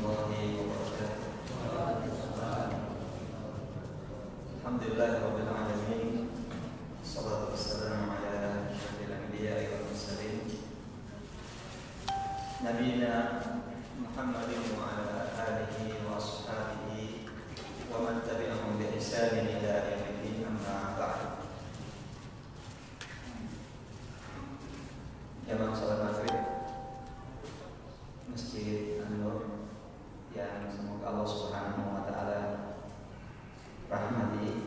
warahmatullahi wabarakatuh. Alhamdulillahirabbil alamin. Shallallahu wassalamu ala asyrofil anbiya'i wal mursalin nabiyina Muhammadin wa ala alihi wa ashabihi wa man tabi'ahum bi ihsanin ila yaumil amma ba'd. Jamaah salat maghrib Masjid An-Nur yang semoga Allah Subhanahu wa taala rahmati.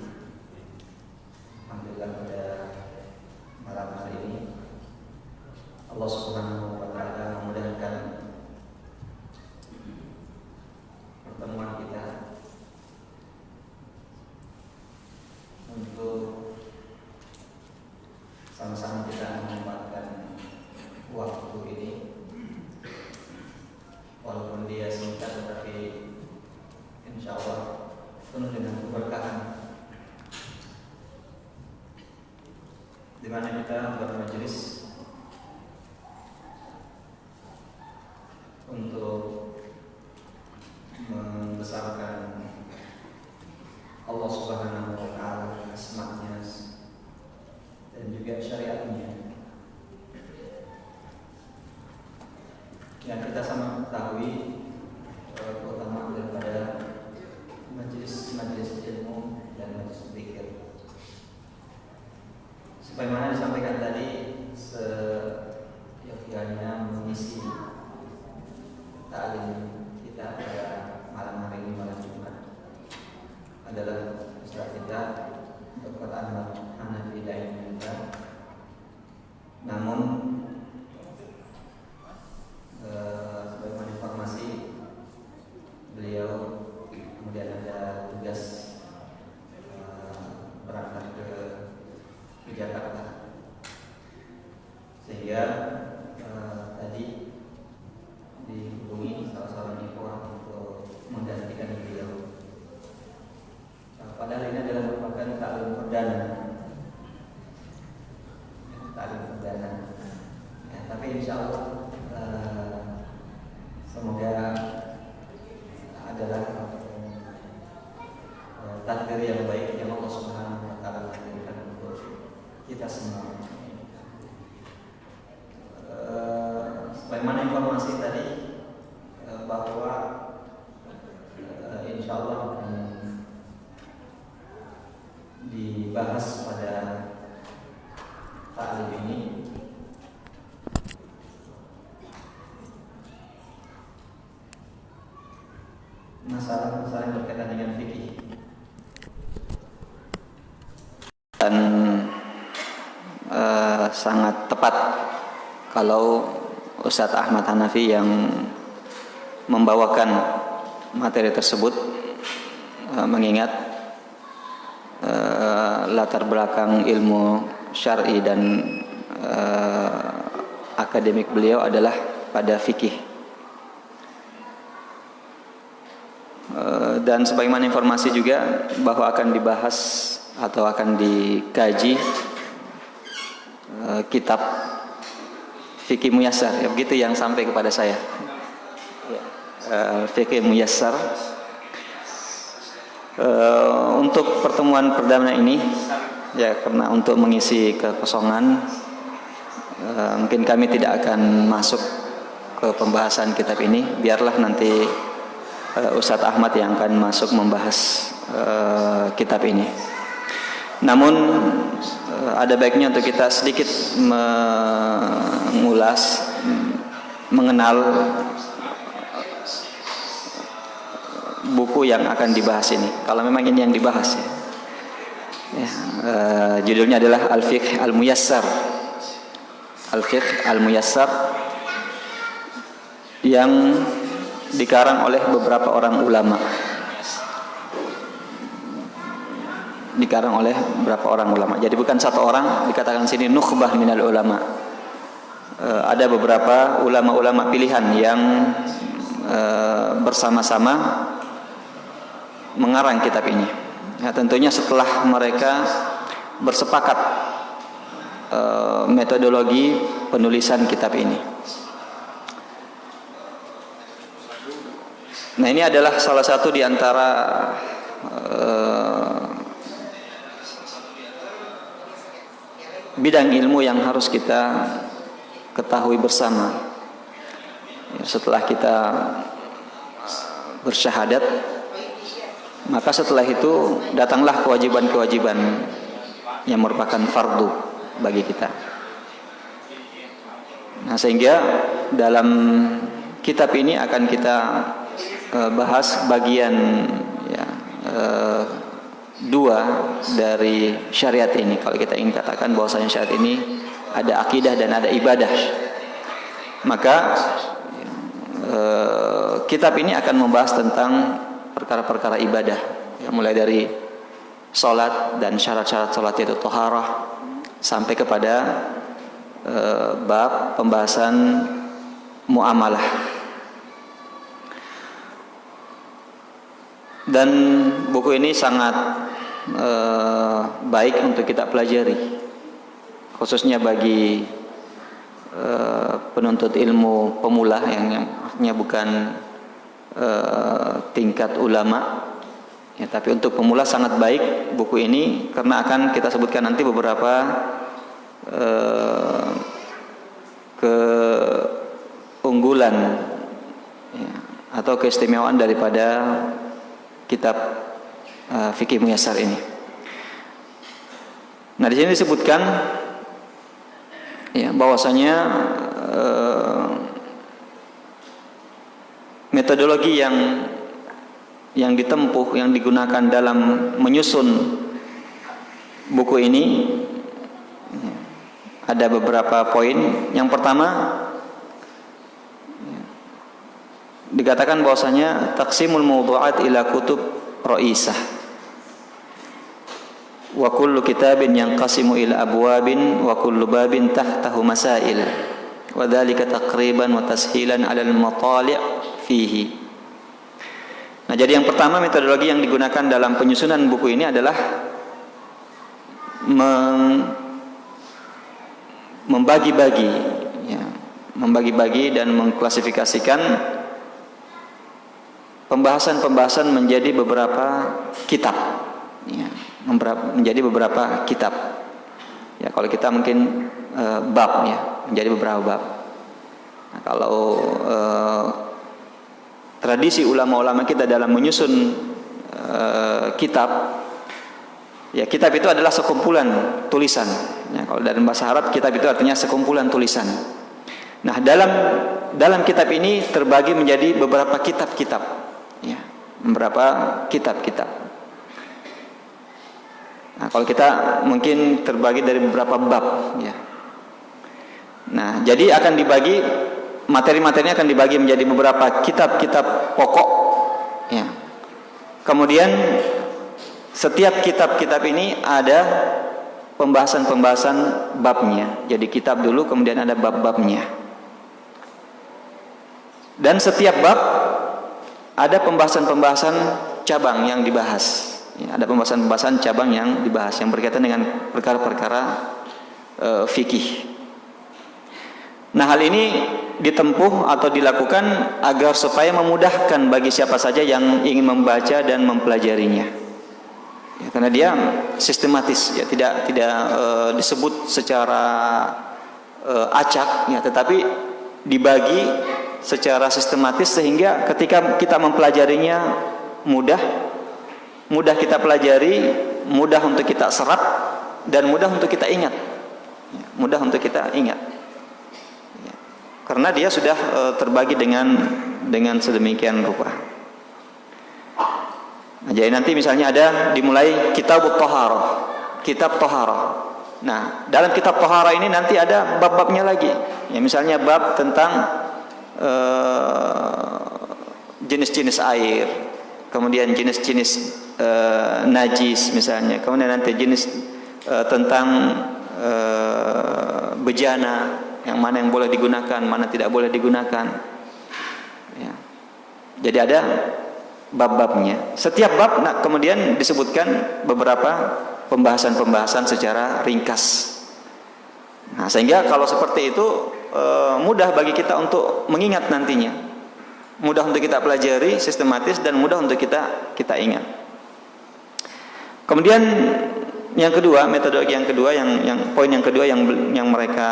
Alhamdulillah pada malam hari ini Allah Subhanahu wa taala memudahkan pertemuan kita untuk sama-sama kita memanfaatkan waktu ini, walaupun dia singkat tetapi insya Allah penuh dengan keberkahan, di mana kita bermajelis untuk membesarkan Allah Subhanahu wa taala, asma-Nya dan juga syariatnya. Yang kita sama ketahui keutamaan daripada majelis ilmu dan majelis zikir. Sebagaimana disampaikan tadi, seyogyanya mengisi ta'lim kita pada malam hari ini, malam Jumat, adalah Ustaz kita Dr. Ahmad Hanafi Daimita. Namun sebagaimana informasi beliau kemudian ada tugas berangkat ke Jakarta, sehingga tadi dihubungi salah seorang ikhwah untuk menggantikan beliau. Padahal ini adalah merupakan taklim perdana, ya, tapi insya Allah semoga adalah takdir yang baik yang Allah Subhanahu wa taala berikan untuk kita semua. Sebagaimana informasi tadi bahwa insya Allah akan dibahas pada taklim ini masalah-masalah yang berkaitan dengan fikih. Dan sangat tepat kalau Ustadz Ahmad Hanafi yang membawakan materi tersebut, mengingat latar belakang ilmu syar'i dan akademik beliau adalah pada fikih. Dan sebagaimana informasi juga bahwa akan dibahas atau akan dikaji kitab Fikih Muyassar, ya begitu yang sampai kepada saya. Fikih Muyassar. Untuk pertemuan perdana ini, ya karena untuk mengisi kekosongan, mungkin kami tidak akan masuk ke pembahasan kitab ini. Biarlah nanti Ustadz Ahmad yang akan masuk membahas kitab ini. Namun ada baiknya untuk kita sedikit mengulas, mengenal buku yang akan dibahas ini. Kalau memang ini yang dibahas, ya. Judulnya adalah Al-Fiqh Al-Muyassar. Al-Fiqh Al-Muyassar yang dikarang oleh beberapa orang ulama. Jadi bukan satu orang, dikatakan sini nukhbah minal ulama. Ada beberapa ulama-ulama pilihan yang bersama-sama mengarang kitab ini. Ya, tentunya setelah mereka bersepakat metodologi penulisan kitab ini. Nah, ini adalah salah satu di antara bidang ilmu yang harus kita ketahui bersama. Setelah kita bersyahadat, maka setelah itu datanglah kewajiban-kewajiban yang merupakan fardu bagi kita. Nah, sehingga dalam kitab ini akan kita bahas bagian dua dari syariat ini. Kalau kita ingin katakan bahwasanya syariat ini ada akidah dan ada ibadah, maka kitab ini akan membahas tentang perkara-perkara ibadah, mulai dari salat dan syarat-syarat salat yaitu thaharah, sampai kepada bab pembahasan muamalah. Dan buku ini sangat baik untuk kita pelajari, khususnya bagi penuntut ilmu pemula yang artinya bukan tingkat ulama ya, tapi untuk pemula sangat baik buku ini, karena akan kita sebutkan nanti beberapa keunggulan ya, atau keistimewaan daripada kitab fikih muyassar ini. Nah, di sini disebutkan ya bahwasanya metodologi yang ditempuh, yang digunakan dalam menyusun buku ini ada beberapa poin. Yang pertama, dikatakan bahwasanya taqsimul mawdu'at ila kutub ra'isah wa kullu kitabin yanqasimu ila abwabin wa kullu babin tahtahu masail wa dzalika taqriban wa tashilan 'ala al-matali' fihi. Nah, jadi yang pertama, metodologi yang digunakan dalam penyusunan buku ini adalah membagi-bagi ya, membagi-bagi dan mengklasifikasikan pembahasan-pembahasan menjadi beberapa kitab ya, menjadi beberapa kitab ya. Kalau kita mungkin bab ya, menjadi beberapa bab. Nah, kalau tradisi ulama-ulama kita dalam menyusun kitab ya, kitab itu adalah sekumpulan tulisan ya. Kalau dalam bahasa Arab, kitab itu artinya sekumpulan tulisan. Nah, dalam kitab ini terbagi menjadi beberapa kitab-kitab ya, beberapa kitab-kitab. Nah, kalau kita mungkin terbagi dari beberapa bab ya. Nah, jadi akan dibagi, materi-materinya akan dibagi menjadi beberapa kitab-kitab pokok ya. Kemudian setiap kitab-kitab ini ada pembahasan-pembahasan babnya. Jadi kitab dulu, kemudian ada bab-babnya. Dan setiap bab ada pembahasan-pembahasan cabang yang dibahas ya, ada pembahasan-pembahasan cabang yang dibahas yang berkaitan dengan perkara-perkara fikih. Nah, hal ini ditempuh atau dilakukan agar supaya memudahkan bagi siapa saja yang ingin membaca dan mempelajarinya ya, karena dia sistematis ya, tidak disebut secara acak ya, tetapi dibagi secara sistematis sehingga ketika kita mempelajarinya mudah kita pelajari, mudah untuk kita serap, dan mudah untuk kita ingat ya, mudah untuk kita ingat ya, karena dia sudah terbagi dengan sedemikian rupa. Nah, jadi nanti misalnya ada dimulai kitab Thaharah. Nah, dalam kitab Thaharah ini nanti ada bab-babnya lagi ya, misalnya bab tentang jenis-jenis air, kemudian jenis-jenis najis misalnya, kemudian nanti jenis tentang bejana, yang mana yang boleh digunakan, mana tidak boleh digunakan ya. Jadi ada bab-babnya. Setiap bab kemudian disebutkan beberapa pembahasan-pembahasan secara ringkas. Nah, sehingga kalau seperti itu mudah bagi kita untuk mengingat nantinya mudah untuk kita pelajari, sistematis dan mudah untuk kita ingat. Kemudian yang kedua, metodologi yang kedua, poin yang kedua yang mereka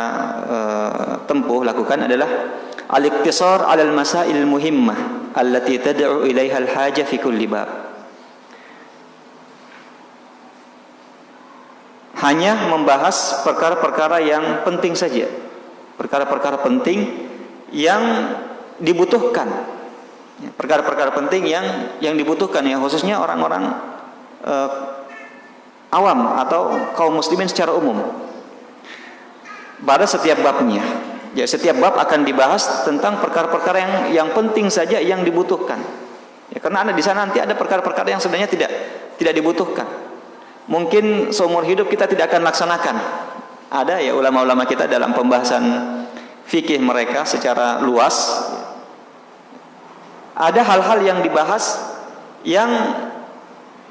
tempuh lakukan adalah al-iktisar 'alal masail muhimmah allati tad'u ilaiha al-haja fi kulli bab. Hanya membahas perkara-perkara yang penting saja, perkara-perkara penting yang dibutuhkan, perkara-perkara penting yang dibutuhkan, ya, khususnya orang-orang awam atau kaum muslimin secara umum pada setiap babnya. Ya, setiap bab akan dibahas tentang perkara-perkara yang penting saja yang dibutuhkan. Ya, karena di sana nanti ada perkara-perkara yang sebenarnya tidak dibutuhkan. Mungkin seumur hidup kita tidak akan laksanakan. Ada ya ulama-ulama kita dalam pembahasan fikih mereka secara luas, ada hal-hal yang dibahas yang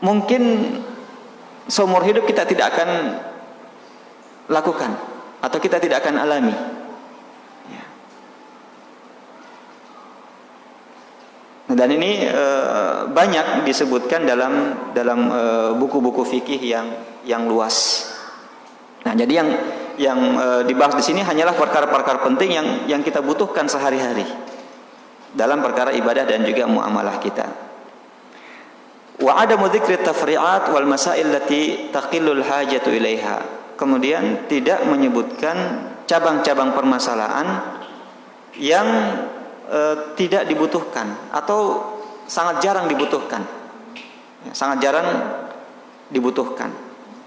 mungkin seumur hidup kita tidak akan lakukan atau kita tidak akan alami. Dan ini banyak disebutkan dalam buku-buku fikih yang luas. Nah, jadi yang dibahas di sini hanyalah perkara-perkara penting yang kita butuhkan sehari-hari dalam perkara ibadah dan juga muamalah kita. Wa adamu dzikri tafri'at wal masail lati taqillul hajatu ilaiha. Kemudian tidak menyebutkan cabang-cabang permasalahan yang tidak dibutuhkan atau sangat jarang dibutuhkan, ya, sangat jarang dibutuhkan.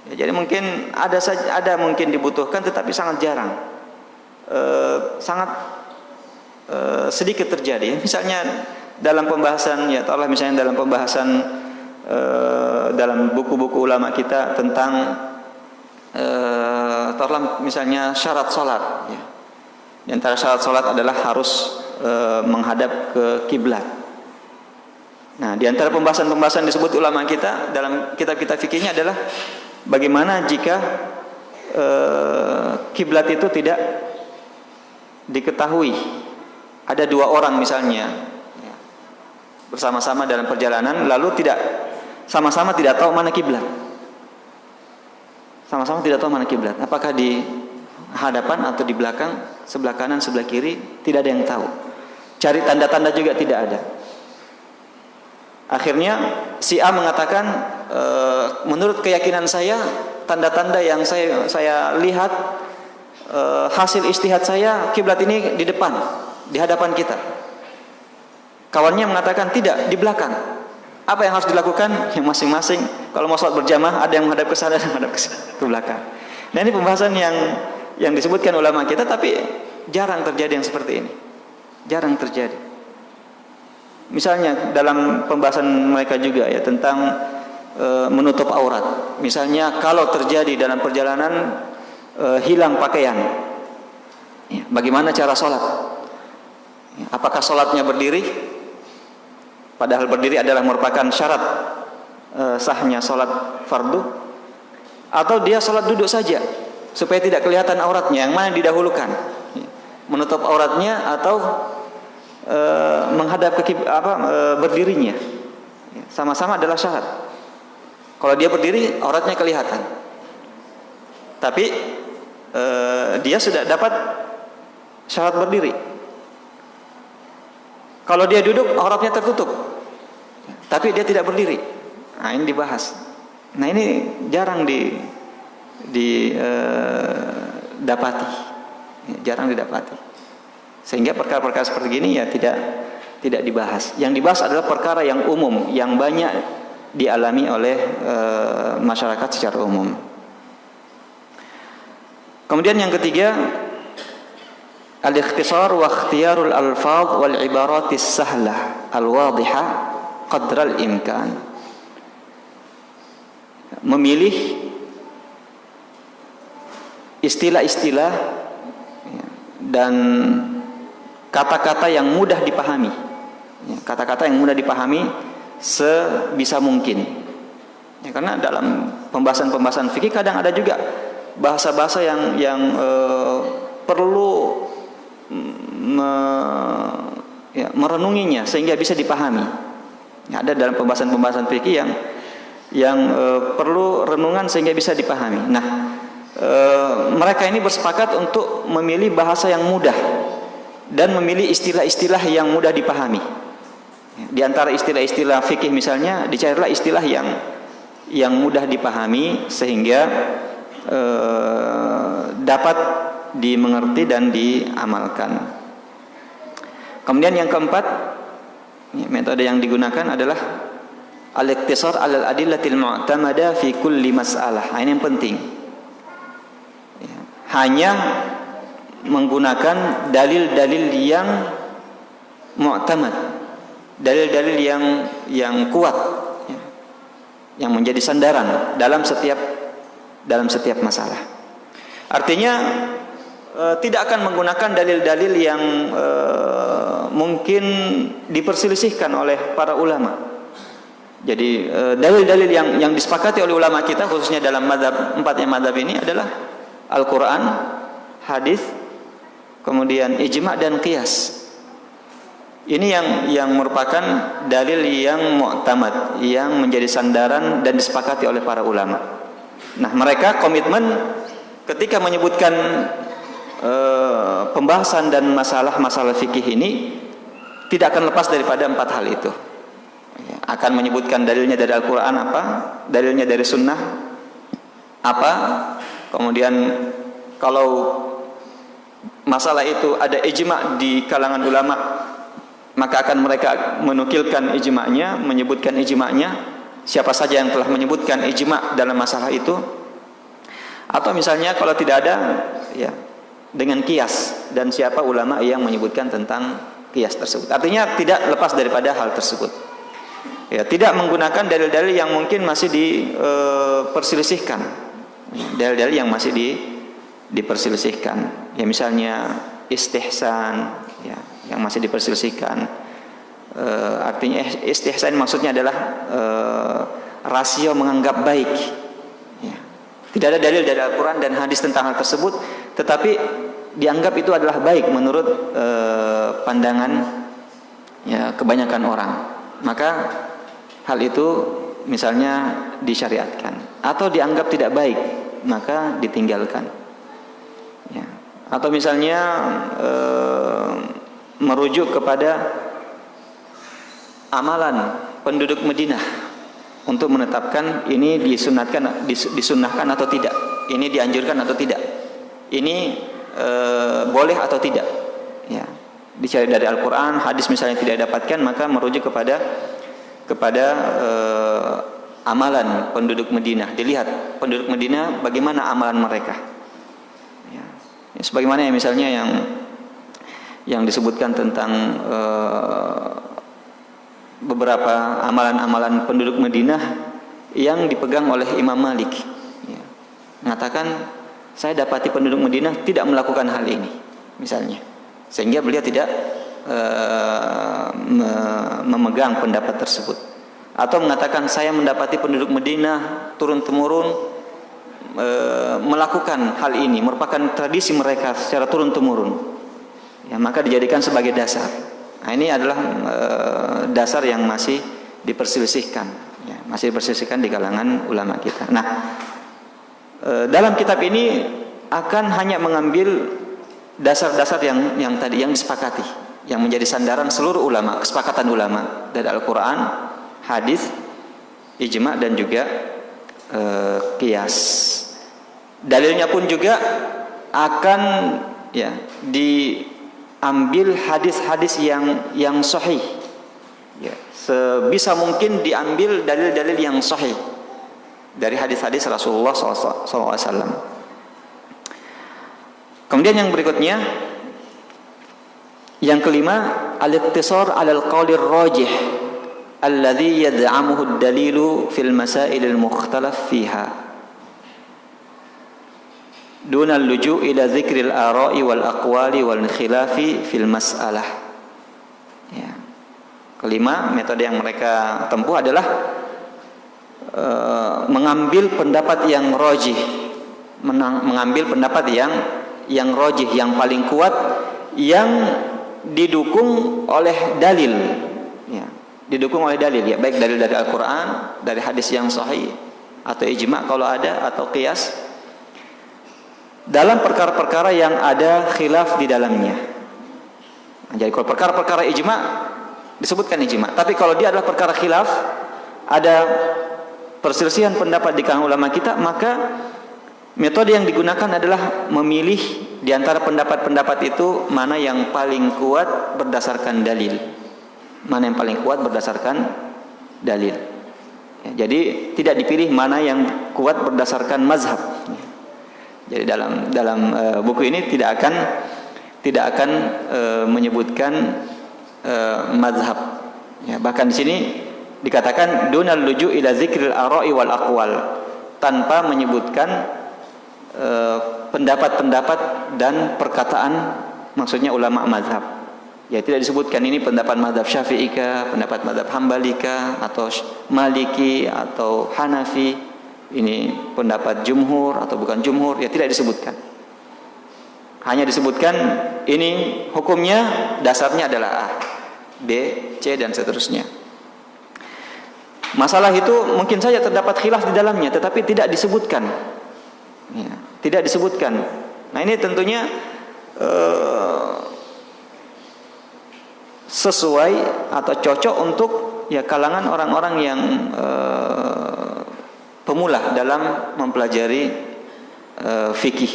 Ya, jadi mungkin ada mungkin dibutuhkan tetapi sangat jarang, sangat sedikit terjadi. Misalnya dalam pembahasan, ya taruhlah misalnya dalam pembahasan dalam buku-buku ulama kita tentang taruhlah misalnya syarat salat, ya. Di antara syarat salat adalah harus menghadap ke kiblat. Nah, di antara pembahasan-pembahasan disebut ulama kita dalam kitab-kitab fikihnya adalah bagaimana jika kiblat itu tidak diketahui. Ada dua orang misalnya bersama-sama dalam perjalanan, lalu sama-sama tidak tahu mana kiblat. Sama-sama tidak tahu mana kiblat. Apakah di hadapan atau di belakang, sebelah kanan, sebelah kiri, tidak ada yang tahu. Cari tanda-tanda juga tidak ada. Akhirnya si A mengatakan, menurut keyakinan saya, tanda-tanda yang saya lihat, hasil istihad saya, kiblat ini di depan, di hadapan kita. Kawannya mengatakan tidak, di belakang. Apa yang harus dilakukan? Yang masing-masing. Kalau mau sholat berjamaah, ada yang menghadap ke sana, ada yang menghadap ke belakang. Nah, ini pembahasan yang disebutkan ulama kita, tapi jarang terjadi yang seperti ini. Jarang terjadi. Misalnya dalam pembahasan mereka juga ya tentang menutup aurat. Misalnya kalau terjadi dalam perjalanan hilang pakaian, ya, bagaimana cara sholat? Ya, apakah sholatnya berdiri? Padahal berdiri adalah merupakan syarat sahnya sholat fardu. Atau dia sholat duduk saja supaya tidak kelihatan auratnya, yang mana didahulukan? Menutup auratnya atau menghadap ke berdirinya? Sama-sama adalah syarat. Kalau dia berdiri, auratnya kelihatan. Tapi dia sudah dapat syarat berdiri. Kalau dia duduk, auratnya tertutup. Tapi dia tidak berdiri. Nah, ini dibahas. Nah, ini jarang didapati, jarang didapati. Sehingga perkara-perkara seperti ini ya tidak dibahas. Yang dibahas adalah perkara yang umum, yang banyak dialami oleh masyarakat secara umum. Kemudian yang ketiga, al-ikhtisar wa ikhtiyarul alfaz wal ibaratis sahlah al-wadihah qadral imkan. Memilih istilah-istilah dan kata-kata yang mudah dipahami, kata-kata yang mudah dipahami sebisa mungkin. Ya, karena dalam pembahasan-pembahasan fikih kadang ada juga bahasa-bahasa yang perlu ya, merenunginya sehingga bisa dipahami. Ya, ada dalam pembahasan-pembahasan fikih yang perlu renungan sehingga bisa dipahami. Nah, mereka ini bersepakat untuk memilih bahasa yang mudah dan memilih istilah-istilah yang mudah dipahami. Di antara istilah-istilah fikih misalnya, dicarilah istilah yang mudah dipahami sehingga dapat dimengerti dan diamalkan. Kemudian yang keempat, metode yang digunakan adalah al-iqtisar 'alal adillatil mu'tamada fi kulli mas'alah. Ini yang penting. Hanya menggunakan dalil-dalil yang mu'tamad, dalil-dalil yang kuat, yang menjadi sandaran dalam setiap masalah. Artinya tidak akan menggunakan dalil-dalil yang mungkin diperselisihkan oleh para ulama. Jadi dalil-dalil yang disepakati oleh ulama kita, khususnya dalam empatnya mazhab ini adalah Al-Quran, hadis, kemudian ijma' dan qiyas. Ini yang merupakan dalil yang mu'tamad, yang menjadi sandaran dan disepakati oleh para ulama. Nah, mereka komitmen ketika menyebutkan pembahasan dan masalah-masalah fikih ini tidak akan lepas daripada empat hal itu. Akan menyebutkan dalilnya dari Al-Quran apa, dalilnya dari Sunnah apa, kemudian kalau masalah itu ada ijma' di kalangan ulama, maka akan mereka menukilkan ijma'nya, menyebutkan ijma'nya, siapa saja yang telah menyebutkan ijma' dalam masalah itu. Atau misalnya kalau tidak ada, ya dengan kias, dan siapa ulama yang menyebutkan tentang kias tersebut. Artinya tidak lepas daripada hal tersebut. Ya, tidak menggunakan dalil-dalil yang mungkin masih diperselisihkan, dalil-dalil yang masih diperselisihkan. Ya misalnya istihsan, ya, yang masih diperselisihkan. Artinya istihsan maksudnya adalah rasio menganggap baik. Ya. Tidak ada dalil dari Al-Quran dan hadis tentang hal tersebut, tetapi dianggap itu adalah baik menurut pandangan ya kebanyakan orang. Maka hal itu misalnya disyariatkan, atau dianggap tidak baik maka ditinggalkan. Ya. Atau misalnya merujuk kepada amalan penduduk Madinah untuk menetapkan ini disunnahkan atau tidak, ini dianjurkan atau tidak, ini boleh atau tidak. Ya. Dicari dari Al-Quran, hadis misalnya tidak dapatkan, maka merujuk kepada amalan penduduk Madinah. Dilihat penduduk Madinah bagaimana amalan mereka. Ya. Sebagaimana misalnya yang disebutkan tentang beberapa amalan-amalan penduduk Madinah yang dipegang oleh Imam Malik. Ya. Mengatakan saya dapati penduduk Madinah tidak melakukan hal ini, misalnya, sehingga beliau tidak memegang pendapat tersebut. Atau mengatakan saya mendapati penduduk Madinah turun-temurun melakukan hal ini, merupakan tradisi mereka secara turun-temurun. Ya, maka dijadikan sebagai dasar. Nah, ini adalah dasar yang masih diperselisihkan, ya, masih diperselisihkan di kalangan ulama kita. Nah, dalam kitab ini akan hanya mengambil dasar-dasar yang tadi yang disepakati, yang menjadi sandaran seluruh ulama, kesepakatan ulama dari Al-Quran, hadis, ijma' dan juga qiyas. Dalilnya pun juga akan ya diambil hadis-hadis yang sahih. Ya, sebisa mungkin diambil dalil-dalil yang sahih dari hadis-hadis Rasulullah SAW. Kemudian yang berikutnya, yang kelima, al-iqtisar 'alal qawlir rajih alladhi yad'amuhu ad-dalilu fil masail al-mukhtalaf fiha duna al-luju' ila dzikril ara'i wal aqwali wal khilafi fil mas'alah. Ya. Kelima, metode yang mereka tempuh adalah mengambil pendapat yang rajih, mengambil pendapat yang rajih, yang paling kuat, yang didukung oleh dalil, ya, didukung oleh dalil, ya, baik dalil dari Al-Quran, dari hadis yang sahih, atau ijma kalau ada, atau qiyas, dalam perkara-perkara yang ada khilaf di dalamnya. Jadi kalau perkara-perkara ijma disebutkan ijma, tapi kalau dia adalah perkara khilaf, ada perselisihan pendapat di kalangan ulama kita, maka metode yang digunakan adalah memilih di antara pendapat-pendapat itu mana yang paling kuat berdasarkan dalil. Mana yang paling kuat berdasarkan dalil. Ya, jadi tidak dipilih mana yang kuat berdasarkan mazhab. Jadi dalam buku ini tidak akan menyebutkan mazhab. Ya, bahkan di sini dikatakan dunal luju ila zikril ara'i wal aqwal, tanpa menyebutkan pendapat-pendapat dan perkataan, maksudnya ulama mazhab. Ya, tidak disebutkan ini pendapat mazhab Syafi'i kah, pendapat mazhab Hambali kah, atau Maliki atau Hanafi, ini pendapat jumhur atau bukan jumhur, ya tidak disebutkan. Hanya disebutkan ini hukumnya, dasarnya adalah A, B, C dan seterusnya. Masalah itu mungkin saja terdapat khilaf di dalamnya, tetapi tidak disebutkan. Ya, tidak disebutkan. Nah, ini tentunya sesuai atau cocok untuk ya kalangan orang-orang yang pemula dalam mempelajari fikih,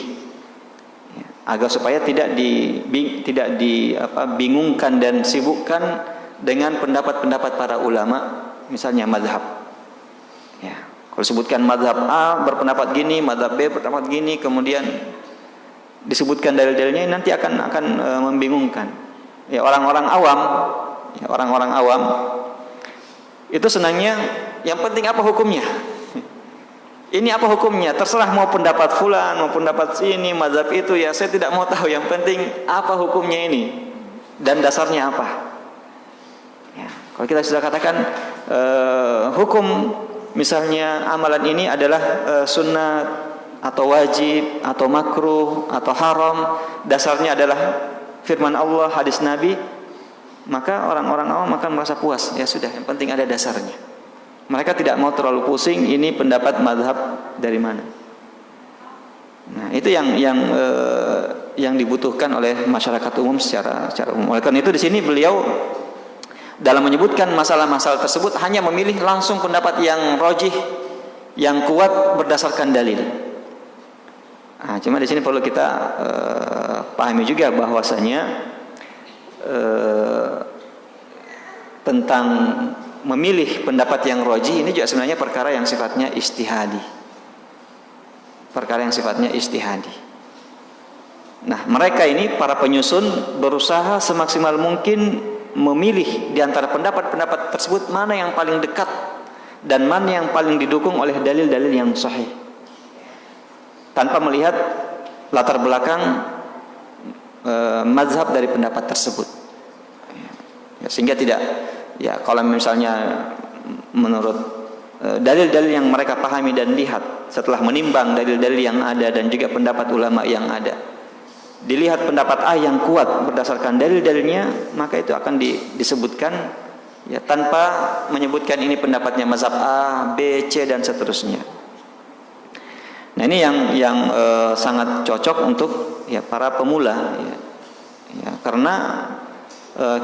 ya, agar supaya tidak dibingungkan dan sibukkan dengan pendapat-pendapat para ulama, misalnya mazhab. Ya. Kalau sebutkan mazhab A berpendapat gini, mazhab B berpendapat gini, kemudian disebutkan dalil-dalilnya, nanti akan membingungkan. Ya, orang-orang awam itu senangnya yang penting apa hukumnya. Ini apa hukumnya? Terserah mau pendapat fulan, mau pendapat ini, mazhab itu, ya saya tidak mau tahu. Yang penting apa hukumnya ini dan dasarnya apa. Ya, kalau kita sudah katakan hukum, misalnya amalan ini adalah sunnah atau wajib atau makruh atau haram, dasarnya adalah firman Allah, hadis Nabi, maka orang-orang awam akan merasa puas. Ya sudah, yang penting ada dasarnya. Mereka tidak mau terlalu pusing ini pendapat mazhab dari mana. Nah, itu yang dibutuhkan oleh masyarakat umum secara umum. Oleh karena itu di sini beliau dalam menyebutkan masalah-masalah tersebut hanya memilih langsung pendapat yang rajih, yang kuat berdasarkan dalil. Nah, cuma di sini perlu kita pahami juga bahwasanya tentang memilih pendapat yang rajih ini juga sebenarnya perkara yang sifatnya ijtihadi. Perkara yang sifatnya ijtihadi. Nah, mereka ini para penyusun berusaha semaksimal mungkin memilih di antara pendapat-pendapat tersebut mana yang paling dekat dan mana yang paling didukung oleh dalil-dalil yang sahih, tanpa melihat latar belakang mazhab dari pendapat tersebut. Ya, sehingga tidak, ya kalau misalnya menurut dalil-dalil yang mereka pahami dan lihat, setelah menimbang dalil-dalil yang ada dan juga pendapat ulama yang ada, dilihat pendapat A yang kuat berdasarkan dalil-dalilnya, maka itu akan disebutkan, ya, tanpa menyebutkan ini pendapatnya mazhab A, B, C dan seterusnya. Nah, ini yang sangat cocok untuk ya para pemula, ya, karena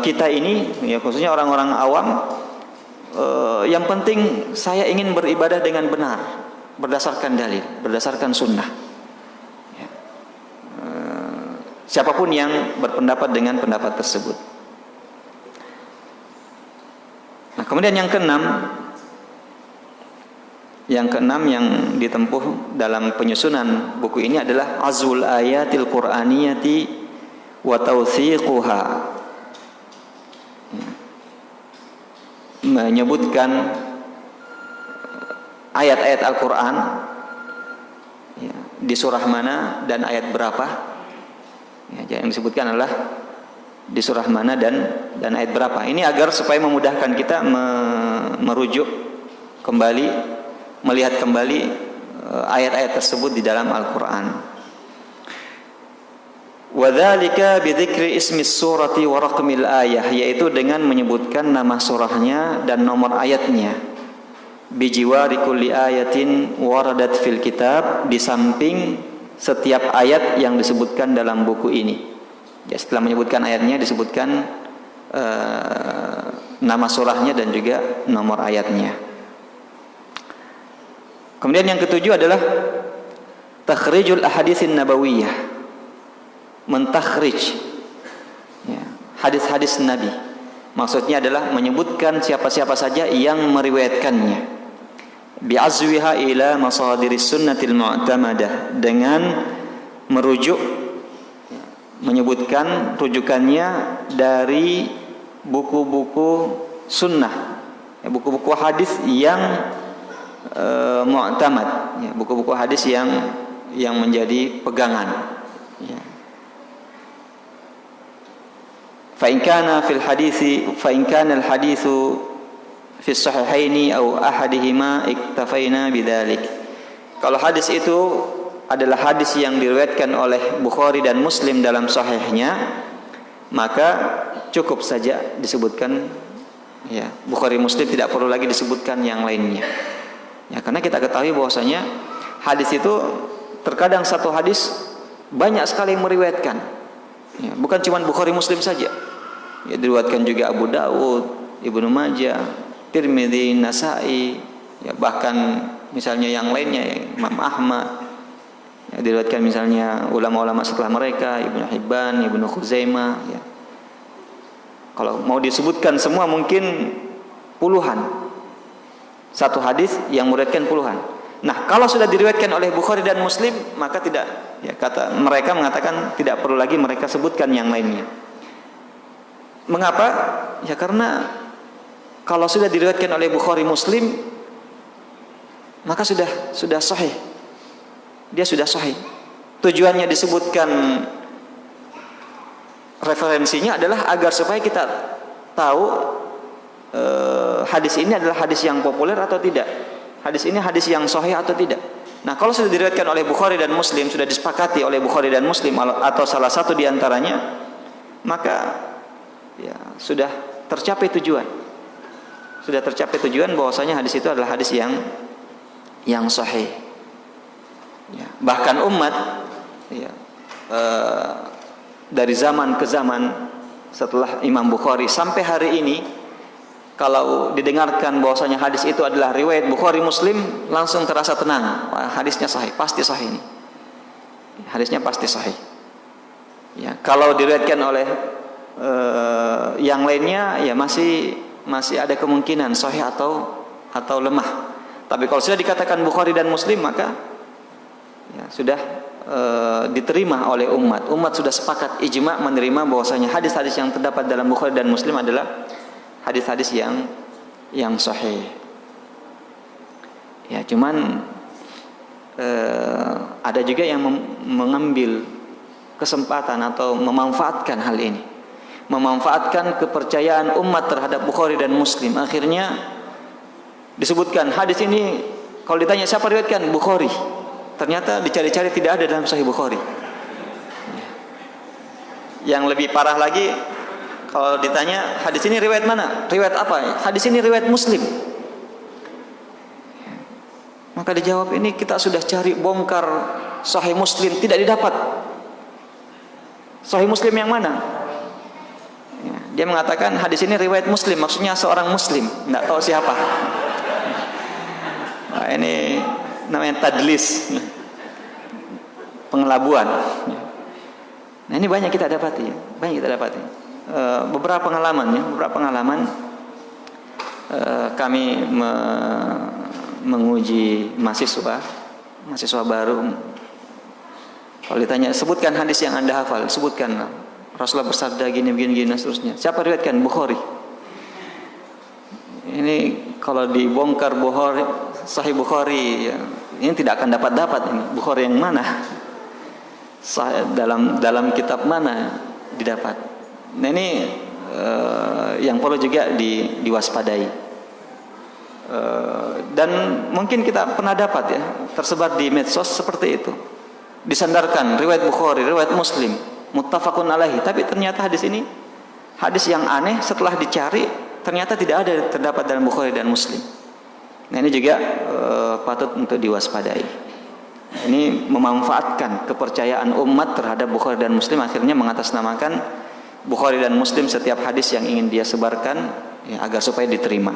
kita ini, ya khususnya orang-orang awam, yang penting saya ingin beribadah dengan benar, berdasarkan dalil, berdasarkan sunnah. Ya. Siapapun yang berpendapat dengan pendapat tersebut. Nah, kemudian yang keenam yang ditempuh dalam penyusunan buku ini adalah azul ayatil qur'aniyati wa tawthiquha. Menyebutkan ayat-ayat Al-Quran, ya, di surah mana dan ayat berapa, ya, yang disebutkan adalah di surah mana dan ayat berapa. Ini agar supaya memudahkan kita merujuk kembali, melihat kembali ayat-ayat tersebut di dalam Al-Quran. Wadzalika bidzikri ismi surati wa raqmil ayah, yaitu dengan menyebutkan nama surahnya dan nomor ayatnya. Bijiwari kulli ayatin waradat fil kitab, di samping setiap ayat yang disebutkan dalam buku ini. Ya, setelah menyebutkan ayatnya disebutkan nama surahnya dan juga nomor ayatnya. Kemudian yang ketujuh adalah takhrijul ahaditsin nabawiyah, mentakhrij ya, hadis-hadis Nabi. Maksudnya adalah menyebutkan siapa-siapa saja yang meriwayatkannya. Bi'azwiha ila masadiris sunnatil mu'tamadah, dengan merujuk, menyebutkan rujukannya dari buku-buku sunnah, ya, buku-buku hadis yang mu'tamad, ya, buku-buku hadis yang menjadi pegangan. Ya. Fa in kana al-haditsu fi sahihaini aw ahadihima iktafaina bidzalik. Kalau hadis itu adalah hadis yang diriwayatkan oleh Bukhari dan Muslim dalam sahihnya, maka cukup saja disebutkan ya Bukhari Muslim, tidak perlu lagi disebutkan yang lainnya. Ya, karena kita ketahui bahwasanya hadis itu terkadang satu hadis banyak sekali yang meriwayatkan. Ya, bukan cuma Bukhari Muslim saja. Ya, diriwayatkan juga Abu Dawud, Ibnu Majah, Tirmidzi, Nasa'i, ya, bahkan misalnya yang lainnya Imam Ahmad. Ya, diriwayatkan misalnya ulama-ulama setelah mereka, Ibnu Hibban, Ibnu Khuzaimah, ya. Kalau mau disebutkan semua mungkin puluhan. Satu hadis yang meriwayatkan puluhan. Nah, kalau sudah diriwayatkan oleh Bukhari dan Muslim, maka tidak, ya, kata mereka mengatakan tidak perlu lagi mereka sebutkan yang lainnya. Mengapa? Ya karena kalau sudah diriwayatkan oleh Bukhari Muslim, maka sudah sahih. Dia sudah sahih. Tujuannya disebutkan referensinya adalah agar supaya kita tahu hadis ini adalah hadis yang populer atau tidak. Hadis ini hadis yang sahih atau tidak. Nah, kalau sudah diriwayatkan oleh Bukhari dan Muslim, sudah disepakati oleh Bukhari dan Muslim atau salah satu di antaranya, maka ya sudah tercapai tujuan. Sudah tercapai tujuan bahwasanya hadis itu adalah hadis yang sahih. Ya, bahkan umat ya, dari zaman ke zaman setelah Imam Bukhari sampai hari ini, kalau didengarkan bahwasanya hadis itu adalah riwayat Bukhari Muslim, langsung terasa tenang. Wah, hadisnya sahih, pasti sahih ini. Hadisnya pasti sahih. Ya, kalau diriwayatkan oleh yang lainnya, ya masih ada kemungkinan sahih atau lemah. Tapi kalau sudah dikatakan Bukhari dan Muslim, maka ya, sudah diterima oleh umat. Umat sudah sepakat ijma menerima bahwasanya hadis-hadis yang terdapat dalam Bukhari dan Muslim adalah hadis-hadis yang sahih. Ya, cuman ada juga yang mengambil kesempatan atau memanfaatkan hal ini, memanfaatkan kepercayaan umat terhadap Bukhari dan Muslim. Akhirnya disebutkan hadis ini, kalau ditanya siapa riwayatkan, Bukhari. Ternyata dicari-cari tidak ada dalam Sahih Bukhari. Yang lebih parah lagi, kalau ditanya hadis ini riwayat mana? Riwayat apa? Hadis ini riwayat Muslim. Maka dijawab, ini kita sudah cari bongkar Sahih Muslim, tidak didapat. Sahih Muslim yang mana? Dia mengatakan hadis ini riwayat Muslim, maksudnya seorang Muslim, tidak tahu siapa. Nah, ini namanya tadlis, pengelabuan. Nah, ini banyak kita dapati, beberapa pengalaman kami menguji mahasiswa baru. Kalau ditanya sebutkan hadis yang Anda hafal, sebutkan. Rasulullah bersabda gini dan seterusnya. Siapa riwayatkan? Bukhari. Ini kalau dibongkar Bukhari, Sahih Bukhari, ya, ini tidak akan dapat ini. Bukhari yang mana? Dalam kitab mana didapat? Nah, ini yang perlu juga diwaspadai. Dan mungkin kita pernah dapat ya, tersebar di medsos seperti itu. Disandarkan riwayat Bukhari, riwayat Muslim. muttafaqun alaihi. Tapi ternyata hadis ini hadis yang aneh, setelah dicari ternyata tidak ada terdapat dalam Bukhari dan Muslim. Nah, ini juga patut untuk diwaspadai. Ini memanfaatkan kepercayaan umat terhadap Bukhari dan Muslim, akhirnya mengatasnamakan Bukhari dan Muslim setiap hadis yang ingin dia sebarkan, ya, agar supaya diterima.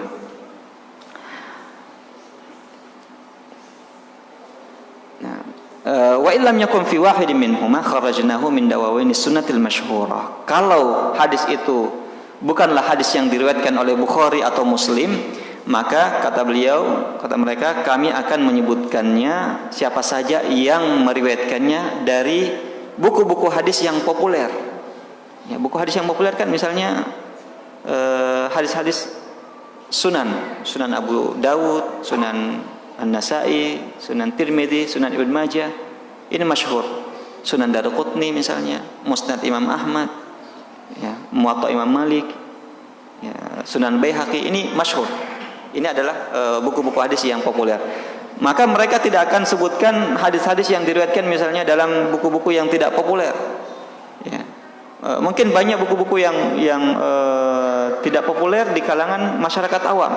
Wa illam yakun fi wahidin minhuma kharajnahu min dawawin sunnatil masyhurah. Kalau hadis itu bukanlah hadis yang diriwayatkan oleh Bukhari atau Muslim, maka kata beliau, kata mereka, kami akan menyebutkannya siapa saja yang meriwayatkannya dari buku-buku hadis yang populer. Ya, buku hadis yang populer kan misalnya hadis-hadis Sunan Abu Dawud, Sunan An-Nasai, Sunan Tirmidzi, Sunan Ibnu Majah, ini masyhur. Sunan Daruqutni misalnya, Musnad Imam Ahmad, ya, Muwatta Imam Malik, ya, Sunan Baihaqi, ini masyhur. Ini adalah buku-buku hadis yang populer. Maka mereka tidak akan sebutkan hadis-hadis yang diriwayatkan misalnya dalam buku-buku yang tidak populer. Ya. Mungkin banyak buku-buku yang tidak populer di kalangan masyarakat awam.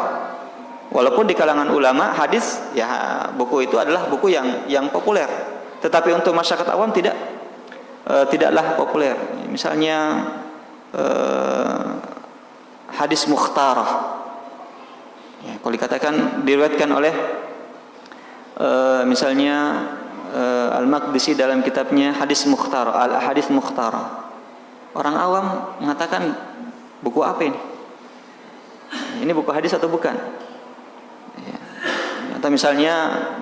Walaupun di kalangan ulama hadis, ya, buku itu adalah buku yang populer. Tetapi untuk masyarakat awam tidaklah populer. Misalnya hadis mukhtarah. Ya, kalau dikatakan diriwayatkan oleh misalnya Al-Maqdisi dalam kitabnya hadis mukhtarah, Al-Hadis Mukhtarah. Orang awam mengatakan, buku apa ini? Ini buku hadis atau bukan? Ya. Atau misalnya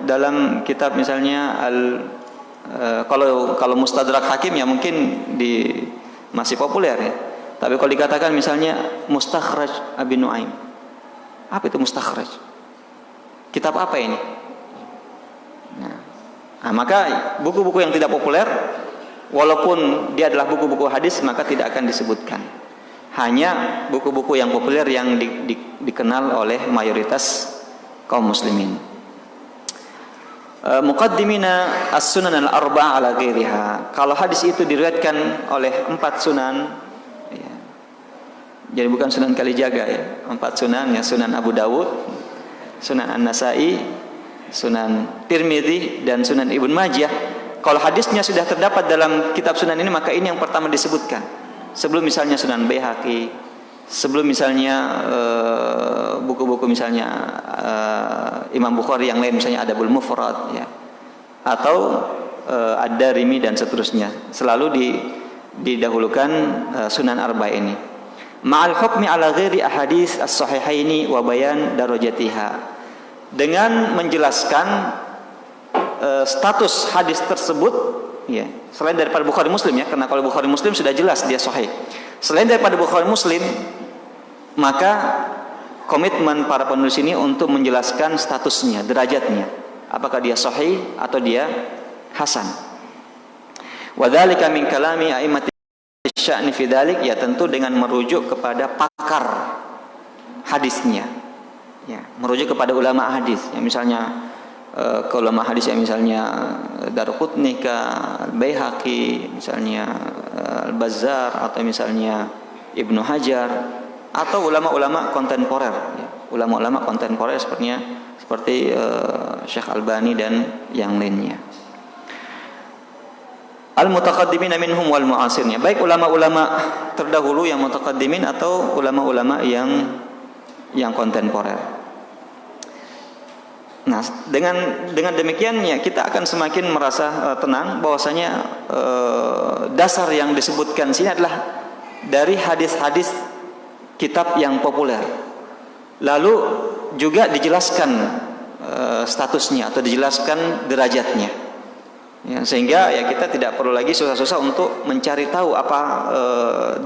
dalam kitab misalnya kalau Mustadrak Hakim ya mungkin masih populer ya. Tapi kalau dikatakan misalnya Mustakhraj Abi Nuaim, apa itu Mustakhraj? Kitab apa ini? Nah, maka buku-buku yang tidak populer, walaupun dia adalah buku-buku hadis, maka tidak akan disebutkan. Hanya buku-buku yang populer yang dikenal oleh mayoritas kaum muslimin. Muqaddimina as-sunan al-arba'a ala ghairiha. Kalau hadis itu diriwayatkan oleh 4 sunan, ya, jadi bukan Sunan Kalijaga ya, 4 sunan ya, Sunan Abu Dawud, Sunan An-Nasai, Sunan Tirmidzi dan Sunan Ibnu Majah. Kalau hadisnya sudah terdapat dalam kitab sunan ini, maka ini yang pertama disebutkan. Sebelum misalnya Sunan Baihaqi, sebelum misalnya buku-buku misalnya Imam Bukhari yang lain, misalnya Adabul Mufrad ya, atau Ad-Darimi dan seterusnya, selalu didahulukan Sunan Arba ini. Ma'al hukmi ala ghairi ahadits as-sahihaini wa bayan darajatiha. Dengan menjelaskan status hadis tersebut, ya, selain daripada Bukhari Muslim ya, karena kalau Bukhari Muslim sudah jelas dia sahih. Selain daripada Bukhari Muslim, maka komitmen para penulis ini untuk menjelaskan statusnya, derajatnya, apakah dia sahih atau dia hasan. Wa dzalika min kalami a'immati sya'ni fi dzalik, ya tentu dengan merujuk kepada pakar hadisnya. Ya, merujuk kepada ulama hadis. Ya, misalnya ke ulama hadis yang misalnya Daruqutni, Baihaqi, misalnya Al-Bazzar, atau misalnya Ibnu Hajar, atau ulama-ulama kontemporer ya. Ulama-ulama kontemporer seperti Syekh Albani dan yang lainnya. Al-mutaqaddimin minhum wal mu'asirnya, baik ulama-ulama terdahulu yang mutaqaddimin atau ulama-ulama yang kontemporer. Nah, dengan demikian ya kita akan semakin merasa tenang bahwasanya dasar yang disebutkan sini adalah dari hadis-hadis kitab yang populer. Lalu juga dijelaskan statusnya atau dijelaskan derajatnya. Ya, sehingga ya kita tidak perlu lagi susah-susah untuk mencari tahu apa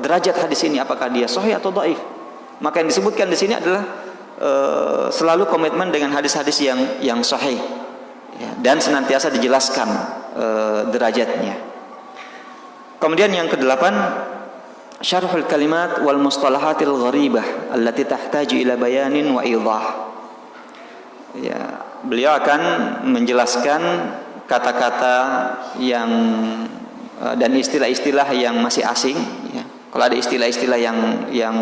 derajat hadis ini, apakah dia sahih atau dhaif. Maka yang disebutkan di sini adalah selalu komitmen dengan hadis-hadis yang sahih ya, dan senantiasa dijelaskan derajatnya. Kemudian yang kedelapan, syarhul kalimat wal mustalahatil gharibah allati tahtaju ila bayanin wa idah. Ya, beliau akan menjelaskan kata-kata yang dan istilah-istilah yang masih asing, ya. Kalau ada istilah-istilah yang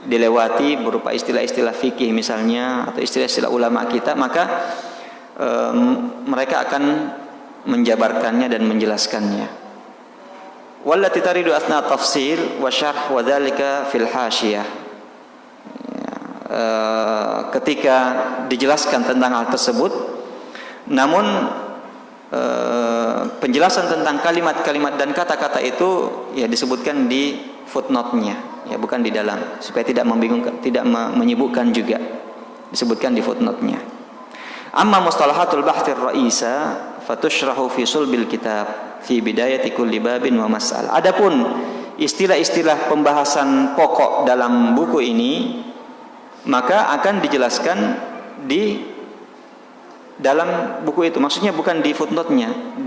dilewati berupa istilah-istilah fikih misalnya atau istilah-istilah ulama kita, maka mereka akan menjabarkannya dan menjelaskannya. Wallati taridu asna tafsir wa syarh wa dzalika fil hasyiyah. Ketika dijelaskan tentang hal tersebut, namun penjelasan tentang kalimat-kalimat dan kata-kata itu ya disebutkan di footnote-nya, ya bukan di dalam, supaya tidak membingungkan, tidak menyibukkan juga, disebutkan di footnote-nya. Amma mustalahatul bahthir ra'isa fatushrahu fi sulbil kitab fi bidayati kulli babin wa mas'al. Adapun istilah-istilah pembahasan pokok dalam buku ini maka akan dijelaskan di dalam buku itu. Maksudnya bukan di footnote-nya,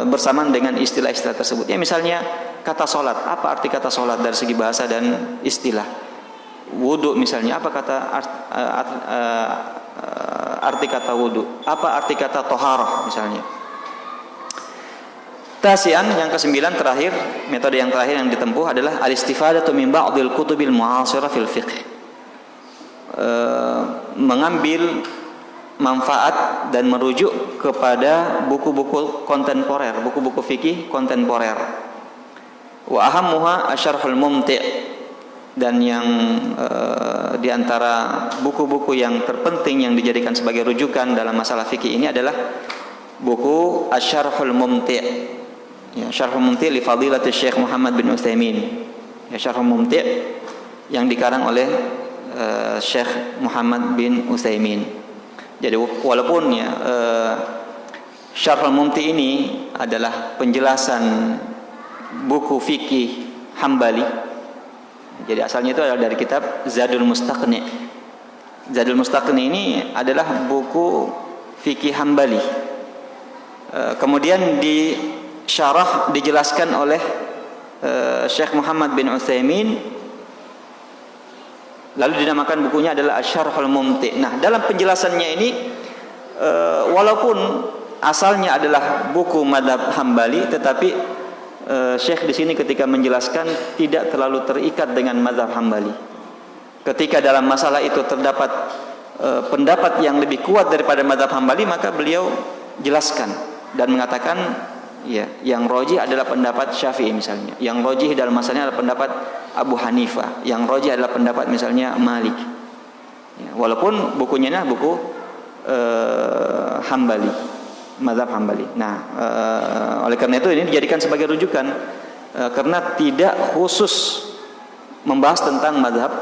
bersamaan dengan istilah-istilah tersebut. Ya misalnya kata solat, apa arti kata solat dari segi bahasa dan istilah? Wudu misalnya, apa kata arti kata wudu? Apa arti kata toharah misalnya? Tasian, yang kesembilan terakhir, metode yang terakhir yang ditempuh adalah al-istifadatu min ba'dil kutubil mu'asirah fil fiqh. Mengambil manfaat dan merujuk kepada buku-buku kontemporer, buku-buku fikih kontemporer. Wa ahammuha asyarhul mumti', dan yang diantara buku-buku yang terpenting yang dijadikan sebagai rujukan dalam masalah fikih ini adalah buku Asyarhul Mumti', ya, Syarhul Mumti' li Fadilati Syekh Muhammad bin Utsaimin, ya, Syarhul Mumti' yang dikarang oleh Syekh Muhammad bin Utsaimin. Jadi walaupun ya Syarhul Mumti' ini adalah penjelasan buku fikih Hambali. Jadi asalnya itu adalah dari kitab Zadul Mustaqni. Zadul Mustaqni ini adalah buku fikih Hambali. Kemudian disyarah, dijelaskan oleh Syekh Muhammad bin Utsaimin, lalu dinamakan bukunya adalah Asyarhul Mumti'. Nah, dalam penjelasannya ini walaupun asalnya adalah buku madhab Hambali, tetapi Syekh di sini ketika menjelaskan tidak terlalu terikat dengan mazhab Hambali. Ketika dalam masalah itu terdapat pendapat yang lebih kuat daripada mazhab Hambali, maka beliau jelaskan dan mengatakan ya, yang rajih adalah pendapat Syafi'i misalnya. Yang rajih dalam masalahnya adalah pendapat Abu Hanifah. Yang rajih adalah pendapat misalnya Malik. Ya, walaupun bukunya adalah buku Hambali, mazhab Hambali. Nah, oleh karena itu ini dijadikan sebagai rujukan karena tidak khusus membahas tentang mazhab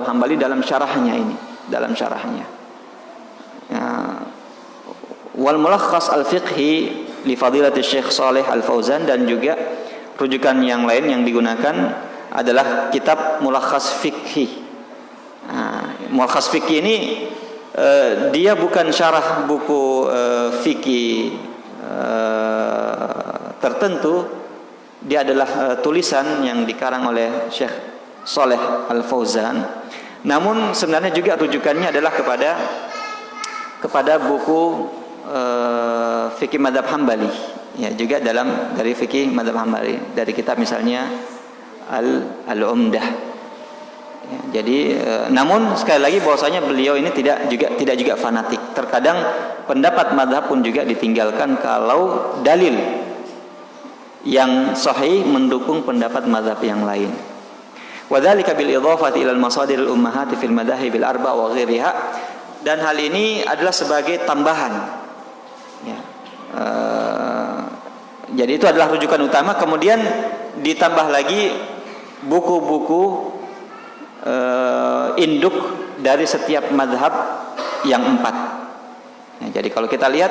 Hambali dalam syarahnya ini, dalam syarahnya. Ya, wal mulakhas al-fiqhi li fadilati Syekh Shalih Al-Fauzan, dan juga rujukan yang lain yang digunakan adalah kitab mulakhas fikhi. Mulakhas fikhi ini dia bukan syarah buku fikih tertentu, dia adalah tulisan yang dikarang oleh Syekh Shalih Al-Fauzan. Namun sebenarnya juga rujukannya adalah kepada buku fikih madhab Hambali, ya, juga dari fikih madhab Hambali, dari kitab misalnya Al-Umdah. Ya, jadi namun sekali lagi bahwasanya beliau ini tidak juga fanatik. Terkadang pendapat madhab pun juga ditinggalkan kalau dalil yang sahih mendukung pendapat madhab yang lain. Wa dzalika bil idhafati ila al-masadir al-ummahati fil madahib al-arba' wa ghairiha, dan hal ini adalah sebagai tambahan. Ya. Jadi itu adalah rujukan utama, kemudian ditambah lagi buku-buku induk dari setiap madhab yang 4. Ya, jadi kalau kita lihat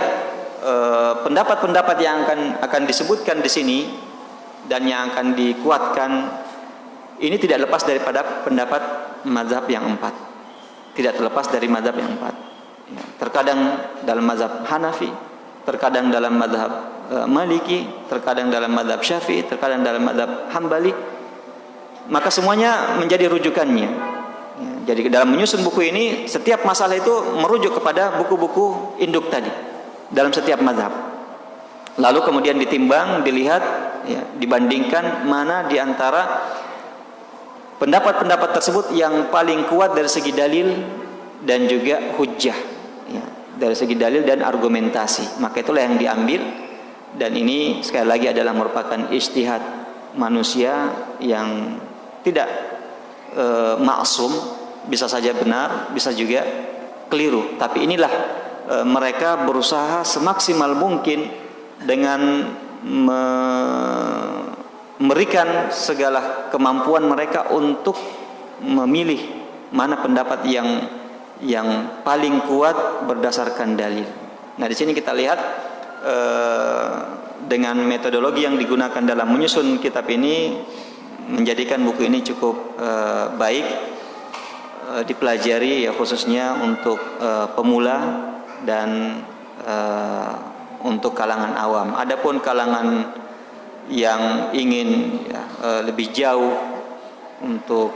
pendapat-pendapat yang akan disebutkan di sini dan yang akan dikuatkan ini tidak lepas daripada pendapat mazhab yang 4. Tidak terlepas dari mazhab yang 4. Ya, terkadang dalam mazhab Hanafi, terkadang dalam mazhab Maliki, terkadang dalam mazhab Syafi'i, terkadang dalam mazhab Hambali. Maka semuanya menjadi rujukannya. Ya, jadi dalam menyusun buku ini, setiap masalah itu merujuk kepada buku-buku induk tadi dalam setiap mazhab. Lalu kemudian ditimbang, dilihat, ya, dibandingkan mana di antara pendapat-pendapat tersebut yang paling kuat dari segi dalil dan juga hujjah, ya, dari segi dalil dan argumentasi. Maka itulah yang diambil, dan ini sekali lagi adalah merupakan ijtihad manusia yang tidak maksum, bisa saja benar, bisa juga keliru. Tapi inilah mereka berusaha semaksimal mungkin dengan memberikan segala kemampuan mereka untuk memilih mana pendapat yang paling kuat berdasarkan dalil. Nah, di sini kita lihat dengan metodologi yang digunakan dalam menyusun kitab ini menjadikan buku ini cukup baik dipelajari, ya, khususnya untuk pemula dan untuk kalangan awam. Adapun kalangan yang ingin, ya, lebih jauh untuk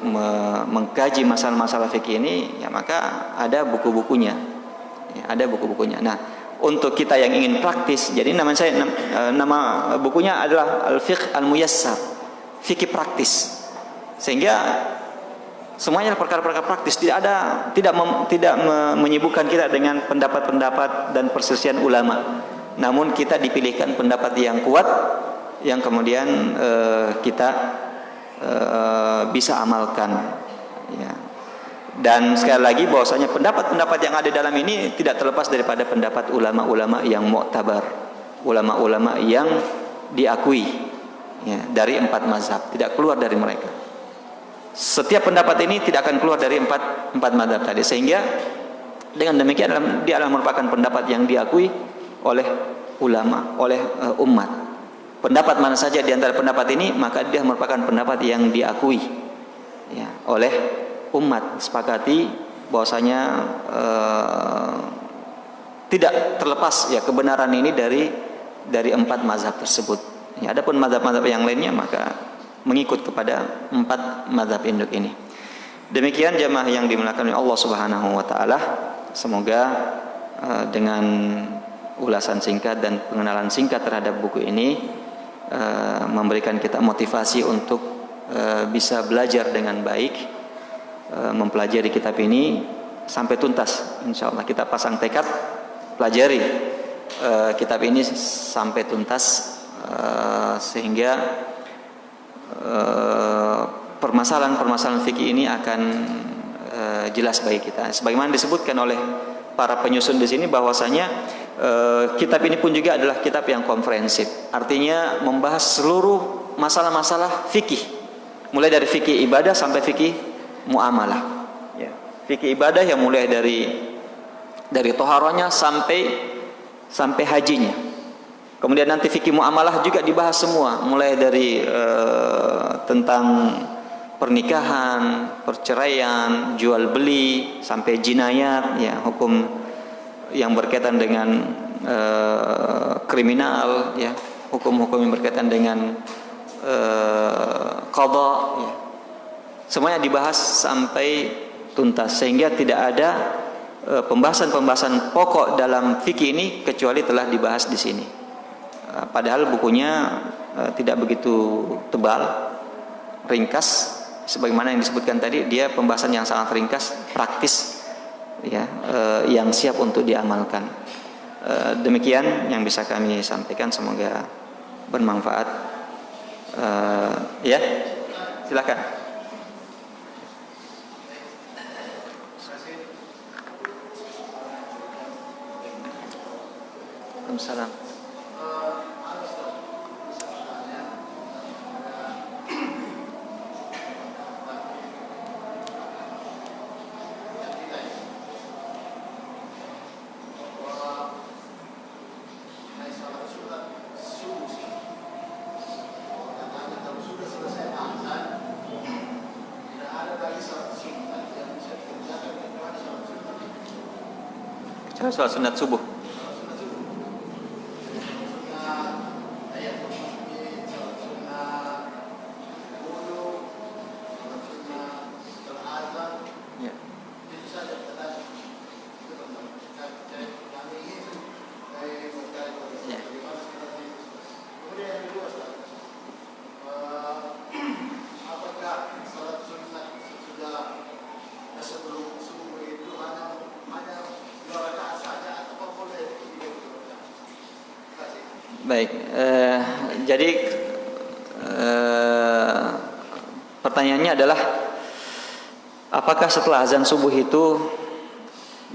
mengkaji masalah-masalah fikih ini, ya, maka ada buku-bukunya, ya, ada buku-bukunya. Nah, untuk kita yang ingin praktis, jadi nama bukunya adalah Al-Fiqh Al-Muyassar, fikih praktis, sehingga semuanya perkara-perkara praktis, tidak menyibukkan kita dengan pendapat-pendapat dan perselisihan ulama. Namun kita dipilihkan pendapat yang kuat, yang kemudian kita bisa amalkan, ya. Dan sekali lagi bahwasanya pendapat-pendapat yang ada dalam ini tidak terlepas daripada pendapat ulama-ulama yang mu'tabar, ulama-ulama yang diakui, ya, dari 4 mazhab, tidak keluar dari mereka. Setiap pendapat ini tidak akan keluar dari empat mazhab tadi, sehingga dengan demikian dia adalah merupakan pendapat yang diakui oleh ulama, oleh umat. Pendapat mana saja di antara pendapat ini, maka dia merupakan pendapat yang diakui, ya, oleh umat. Sepakati bahwasanya tidak terlepas, ya, kebenaran ini dari 4 mazhab tersebut. Ya, adapun mazhab-mazhab yang lainnya maka mengikut kepada 4 mazhab induk ini. Demikian jamaah yang dimuliakan oleh Allah Subhanahu wa taala. Semoga dengan ulasan singkat dan pengenalan singkat terhadap buku ini memberikan kita motivasi untuk bisa belajar dengan baik, mempelajari kitab ini sampai tuntas. Insyaallah kita pasang tekad pelajari kitab ini sampai tuntas, sehingga permasalahan-permasalahan fikih ini akan jelas bagi kita. Sebagaimana disebutkan oleh para penyusun di sini bahwasanya kitab ini pun juga adalah kitab yang komprehensif. Artinya membahas seluruh masalah-masalah fikih, mulai dari fikih ibadah sampai fikih muamalah. Ya. Fikih ibadah yang mulai dari toharohnya sampai hajinya. Kemudian nanti fikih muamalah juga dibahas semua, mulai dari tentang pernikahan, perceraian, jual beli, sampai jinayat, ya, hukum yang berkaitan dengan kriminal, ya, hukum-hukum yang berkaitan dengan qadha, ya. Semuanya dibahas sampai tuntas, sehingga tidak ada pembahasan-pembahasan pokok dalam fikih ini kecuali telah dibahas di sini. Padahal bukunya tidak begitu tebal, ringkas, sebagaimana yang disebutkan tadi, dia pembahasan yang sangat ringkas, praktis, ya, yang siap untuk diamalkan. Demikian yang bisa kami sampaikan, semoga bermanfaat. Ya, silakan. Waalaikumsalam. Soal sunat subuh. Baik, jadi pertanyaannya adalah apakah setelah azan subuh itu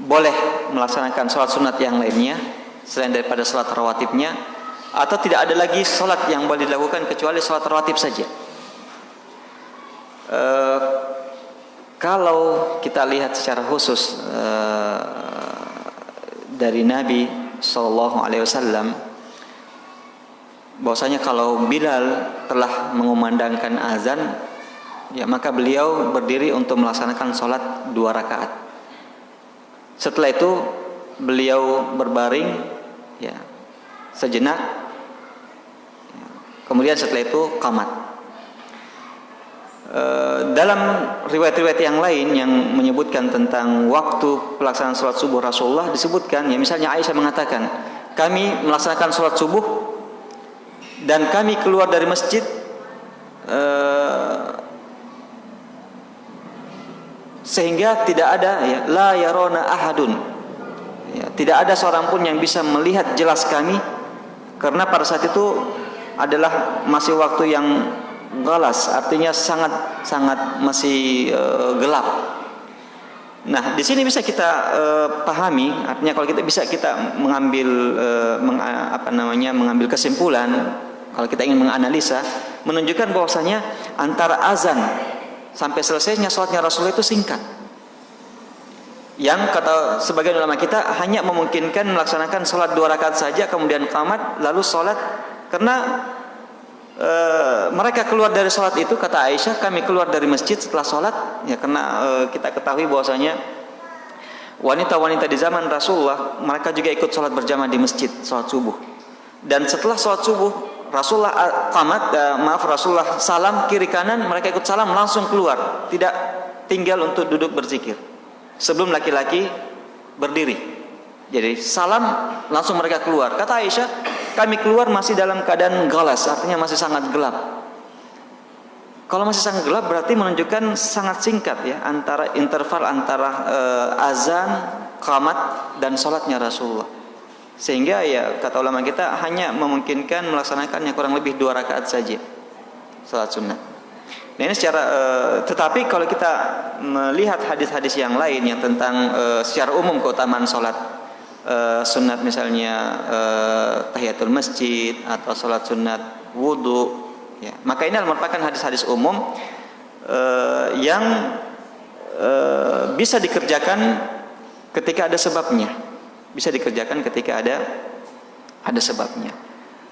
boleh melaksanakan sholat sunat yang lainnya selain daripada sholat rawatibnya, atau tidak ada lagi sholat yang boleh dilakukan kecuali sholat rawatib saja? Kalau kita lihat secara khusus dari Nabi SAW, bahwasanya kalau Bilal telah mengumandangkan azan, ya maka beliau berdiri untuk melaksanakan sholat 2 rakaat. Setelah itu beliau berbaring, ya, sejenak, kemudian setelah itu qamat. Dalam riwayat-riwayat yang lain yang menyebutkan tentang waktu pelaksanaan sholat subuh Rasulullah, disebutkan, ya, misalnya Aisyah mengatakan, kami melaksanakan sholat subuh dan kami keluar dari masjid sehingga tidak ada, ya, la yarona ahadun, ya, tidak ada seorang pun yang bisa melihat jelas kami, karena pada saat itu adalah masih waktu yang galas, artinya sangat masih gelap. Nah, di sini bisa kita pahami, artinya kalau kita mengambil mengambil kesimpulan, kalau kita ingin menganalisa, menunjukkan bahwasanya antara azan sampai selesainya sholatnya Rasulullah itu singkat. Yang kata sebagian ulama kita hanya memungkinkan melaksanakan sholat 2 rakaat saja, kemudian qamat, lalu sholat, karena mereka keluar dari sholat itu, kata Aisyah, kami keluar dari masjid setelah sholat, ya, karena kita ketahui bahwasanya wanita-wanita di zaman Rasulullah mereka juga ikut sholat berjamaah di masjid, sholat subuh. Dan setelah sholat subuh Rasulullah Rasulullah salam kiri kanan, mereka ikut salam langsung keluar, tidak tinggal untuk duduk berzikir sebelum laki-laki berdiri. Jadi salam langsung mereka keluar. Kata Aisyah, kami keluar masih dalam keadaan galas, artinya masih sangat gelap. Kalau masih sangat gelap berarti menunjukkan sangat singkat, ya, antara interval antara azan, qamat dan sholatnya Rasulullah. Sehingga, ya, kata ulama kita hanya memungkinkan melaksanakannya kurang lebih 2 rakaat saja sholat sunnah. Nah, ini secara tetapi kalau kita melihat hadis-hadis yang lain yang tentang secara umum keutamaan sholat sunat, misalnya tahiyatul masjid atau sholat sunat wudu, ya, maka ini merupakan hadis-hadis umum yang bisa dikerjakan ketika ada sebabnya, bisa dikerjakan ketika ada sebabnya.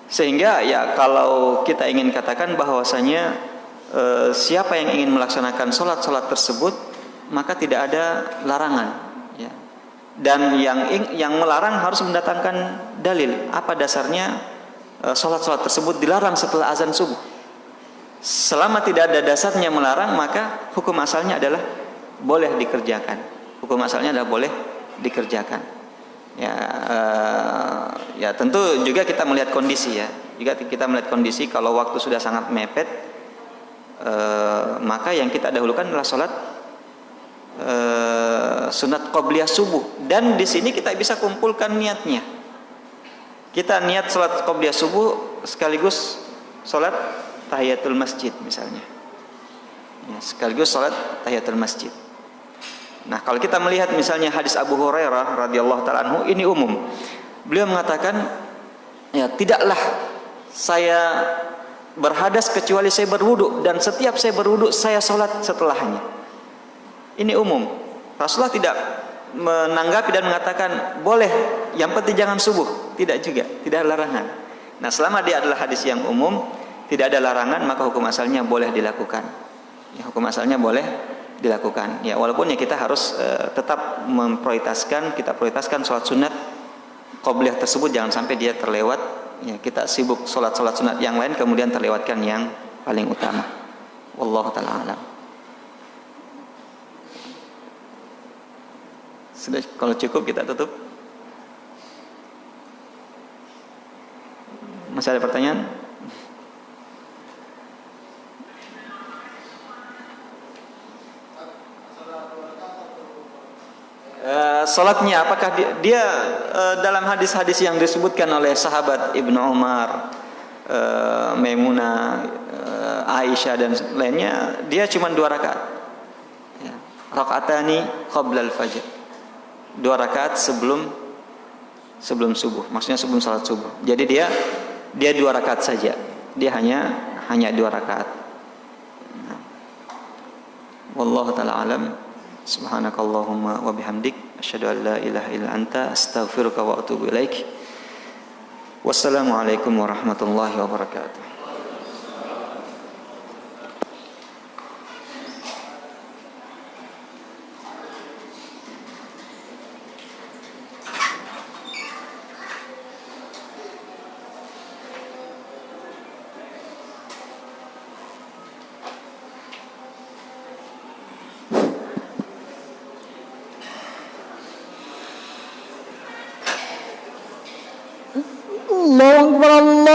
Sehingga, ya, kalau kita ingin katakan bahwasanya siapa yang ingin melaksanakan sholat-sholat tersebut, maka tidak ada larangan, ya. Dan yang melarang harus mendatangkan dalil. Apa dasarnya sholat-sholat tersebut dilarang setelah azan subuh? Selama tidak ada dasarnya melarang, maka hukum asalnya adalah boleh dikerjakan. Hukum asalnya adalah boleh dikerjakan. Ya, tentu juga kita melihat kondisi, ya. Juga kita melihat kondisi, kalau waktu sudah sangat mepet, maka yang kita dahulukan adalah sholat sunat qobliyah subuh. Dan di sini kita bisa kumpulkan niatnya. Kita niat sholat qobliyah subuh sekaligus sholat tahiyatul masjid misalnya, ya, sekaligus sholat tahiyatul masjid. Nah, kalau kita melihat misalnya hadis Abu Hurairah radhiyallahu taala anhu, ini umum. Beliau mengatakan, ya, tidaklah saya berhadas kecuali saya berwudu, dan setiap saya berwudu saya sholat setelahnya. Ini umum. Rasulullah tidak menanggapi dan mengatakan boleh, yang penting jangan subuh. Tidak juga, tidak ada larangan. Nah, selama dia adalah hadis yang umum, tidak ada larangan, maka hukum asalnya boleh dilakukan. Ya, hukum asalnya boleh dilakukan. Ya, walaupun, ya, kita harus tetap kita prioritaskan sholat sunat qobliyah tersebut, jangan sampai dia terlewat. Ya, kita sibuk sholat-sholat sunat yang lain kemudian terlewatkan yang paling utama. Wallahu ta'ala alam. Sudah, kalau cukup kita tutup. Masih ada pertanyaan? Salatnya apakah dia dalam hadis-hadis yang disebutkan oleh sahabat Ibnu Umar, Maimunah, Aisyah dan lainnya, dia cuma 2 rakaat. Ya. Rakaatani qabla al-fajr. 2 rakaat sebelum subuh. Maksudnya sebelum salat subuh. Jadi dia 2 rakaat saja. Dia hanya 2 rakaat. Nah. Wallahu taala alam. Subhanakallahumma wa bihamdik asyhadu an la ilaha illa anta astaghfiruka wa atubu ilaik. Wassalamualaikum warahmatullahi wabarakatuh. الله أكبر الله